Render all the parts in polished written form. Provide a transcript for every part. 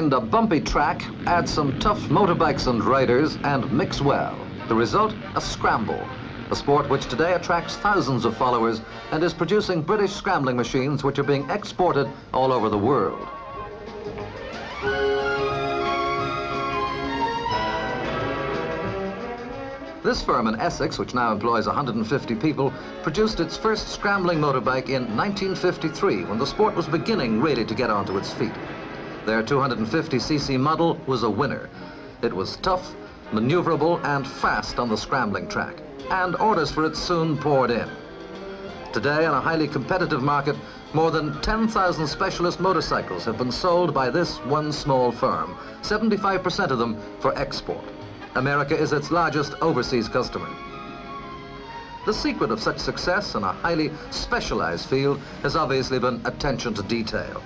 Find a bumpy track, add some tough motorbikes and riders, and mix well. The result, a scramble. A sport which today attracts thousands of followers and is producing British scrambling machines which are being exported all over the world. This firm in Essex, which now employs 150 people, produced its first scrambling motorbike in 1953, when the sport was beginning really to get onto its feet. Their 250cc model was a winner. It was tough, maneuverable and fast on the scrambling track, and orders for it soon poured in. Today, in a highly competitive market, more than 10,000 specialist motorcycles have been sold by this one small firm, 75% of them for export. America is its largest overseas customer. The secret of such success in a highly specialized field has obviously been attention to detail.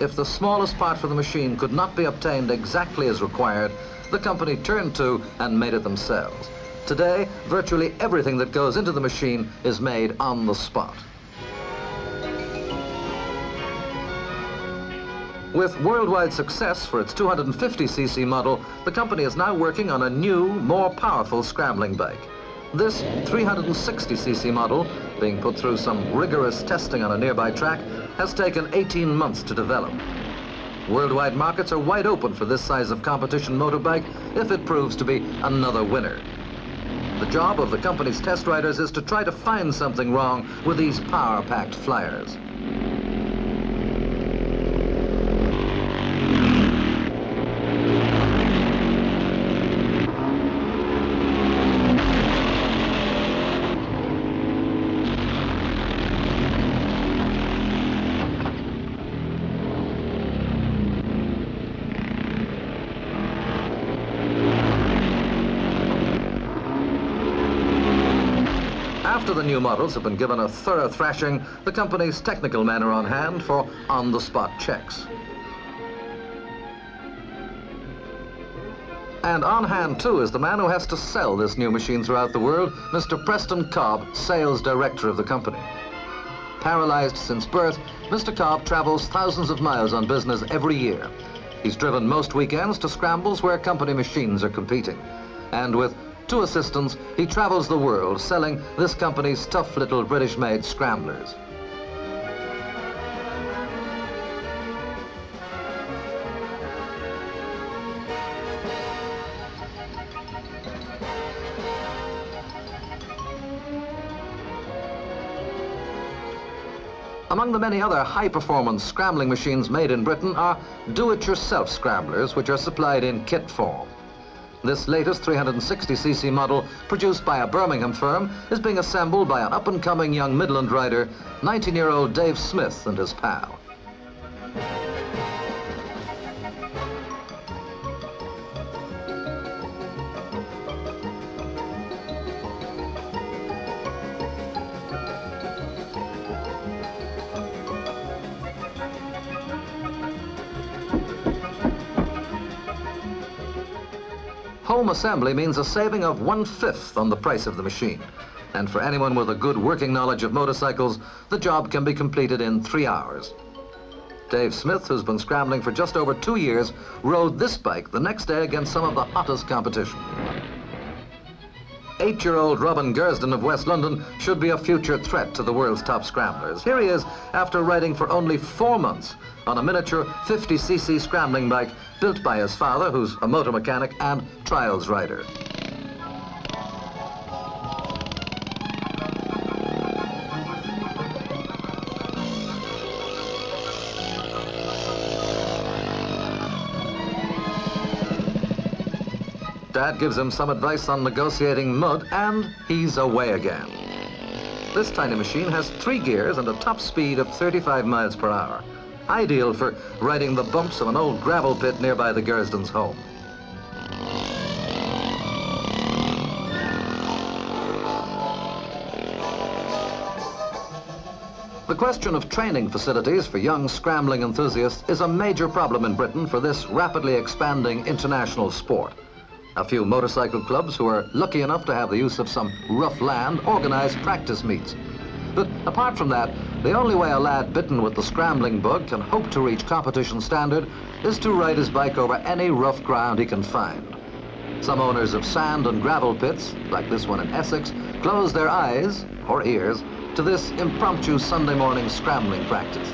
If the smallest part for the machine could not be obtained exactly as required, the company turned to and made it themselves. Today, virtually everything that goes into the machine is made on the spot. With worldwide success for its 250cc model, the company is now working on a new, more powerful scrambling bike. This 360cc model, being put through some rigorous testing on a nearby track, has taken 18 months to develop. Worldwide markets are wide open for this size of competition motorbike if it proves to be another winner. The job of the company's test riders is to try to find something wrong with these power-packed flyers. After the new models have been given a thorough thrashing, the company's technical men are on hand for on-the-spot checks. And on hand, too, is the man who has to sell this new machine throughout the world, Mr. Preston Cobb, sales director of the company. Paralyzed since birth, Mr. Cobb travels thousands of miles on business every year. He's driven most weekends to scrambles where company machines are competing. And with 2 assistants, he travels the world selling this company's tough little British-made scramblers. Among the many other high-performance scrambling machines made in Britain are do-it-yourself scramblers, which are supplied in kit form. This latest 360cc model, produced by a Birmingham firm, is being assembled by an up-and-coming young Midland rider, 19-year-old Dave Smith and his pal. Home assembly means a saving of 1/5 on the price of the machine. And for anyone with a good working knowledge of motorcycles, the job can be completed in 3 hours. Dave Smith, who's been scrambling for just over 2 years, rode this bike the next day against some of the hottest competition. 8-year-old Robin Gersden of West London should be a future threat to the world's top scramblers. Here he is after riding for only 4 months on a miniature 50cc scrambling bike built by his father, who's a motor mechanic and trials rider. Dad gives him some advice on negotiating mud, and he's away again. This tiny machine has 3 gears and a top speed of 35 miles per hour. Ideal for riding the bumps of an old gravel pit nearby the Gersden's home. The question of training facilities for young scrambling enthusiasts is a major problem in Britain for this rapidly expanding international sport. A few motorcycle clubs who are lucky enough to have the use of some rough land organize practice meets. But apart from that, the only way a lad bitten with the scrambling bug can hope to reach competition standard is to ride his bike over any rough ground he can find. Some owners of sand and gravel pits, like this one in Essex, close their eyes, or ears, to this impromptu Sunday morning scrambling practice.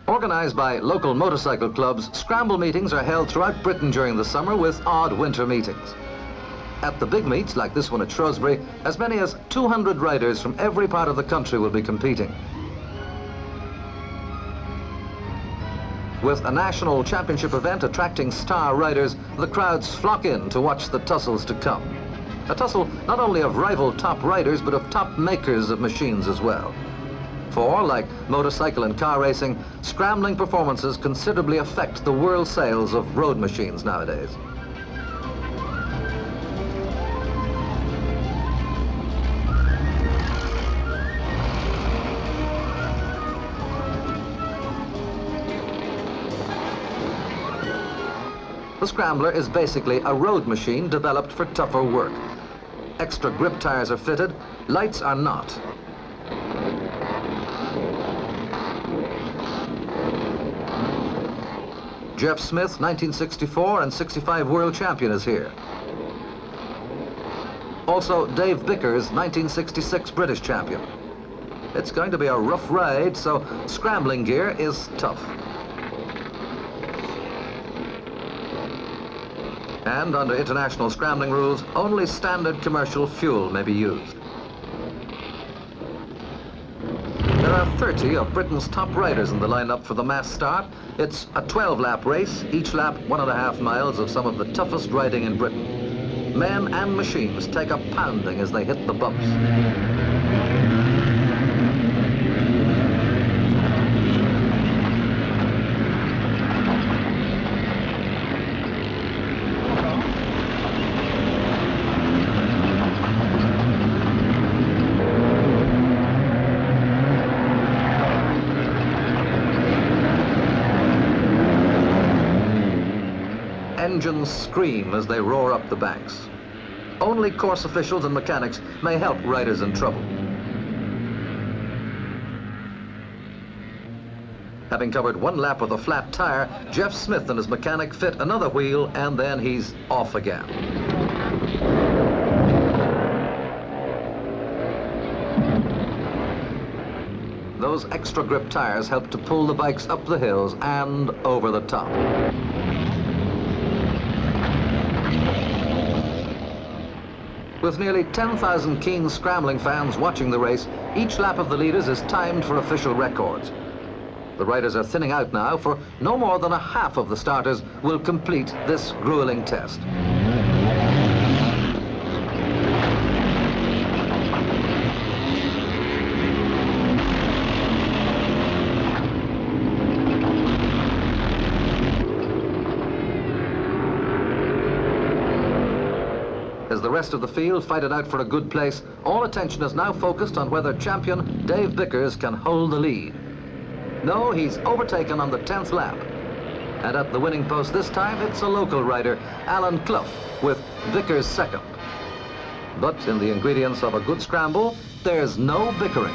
Organized by local motorcycle clubs, scramble meetings are held throughout Britain during the summer with odd winter meetings. At the big meets, like this one at Shrewsbury, as many as 200 riders from every part of the country will be competing. With a national championship event attracting star riders, the crowds flock in to watch the tussles to come. A tussle not only of rival top riders, but of top makers of machines as well. For, like motorcycle and car racing, scrambling performances considerably affect the world sales of road machines nowadays. The Scrambler is basically a road machine developed for tougher work. Extra grip tires are fitted, lights are not. Jeff Smith, 1964 and 65 world champion, is here. Also, Dave Bickers, 1966 British champion. It's going to be a rough ride, so scrambling gear is tough. And under international scrambling rules, only standard commercial fuel may be used. There are 30 of Britain's top riders in the lineup for the mass start. It's a 12-lap race, each lap 1.5 miles of some of the toughest riding in Britain. Men and machines take a pounding as they hit the bumps. Engines scream as they roar up the banks. Only course officials and mechanics may help riders in trouble. Having covered one lap with a flat tire, Jeff Smith and his mechanic fit another wheel, and then he's off again. Those extra grip tires help to pull the bikes up the hills and over the top. With nearly 10,000 keen scrambling fans watching the race, each lap of the leaders is timed for official records. The riders are thinning out now, for no more than a half of the starters will complete this grueling test. As the rest of the field fight it out for a good place, all attention is now focused on whether champion Dave Bickers can hold the lead. No, he's overtaken on the 10th lap. And at the winning post this time, it's a local rider, Alan Clough, with Bickers second. But in the ingredients of a good scramble, there's no bickering.